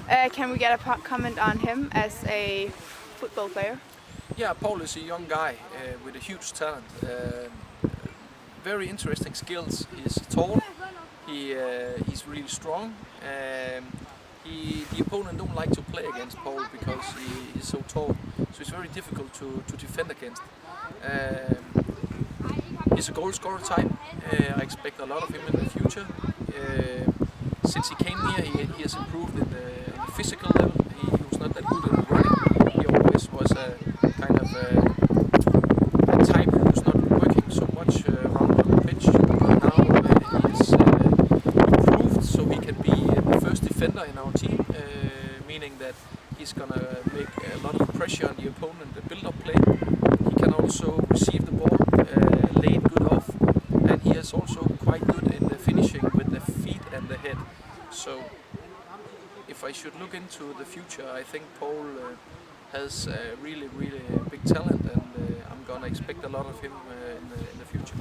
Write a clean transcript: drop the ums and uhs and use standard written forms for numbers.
Can we get a comment on him as a football player? Yeah, Paul is a young guy with a huge talent. Very interesting skills. He's tall. He's really strong. The opponent don't like to play against Paul because he is so tall. So it's very difficult to defend against. He's a goal scorer type. I expect a lot of him in the future. Since he came here, he has improved in the physical level. He was not that good in running. He always was a kind of a type who was not working so much around on the pitch. But now he is improved, so he can be the first defender in our team, meaning that he's gonna make a lot of pressure on the opponent, the build-up play. He can also receive the ball, lay it good off, and he is also quite good in the finishing with the feet and the head. So, if I should look into the future, I think Paul has a really big talent, and I'm gonna expect a lot of him in the future.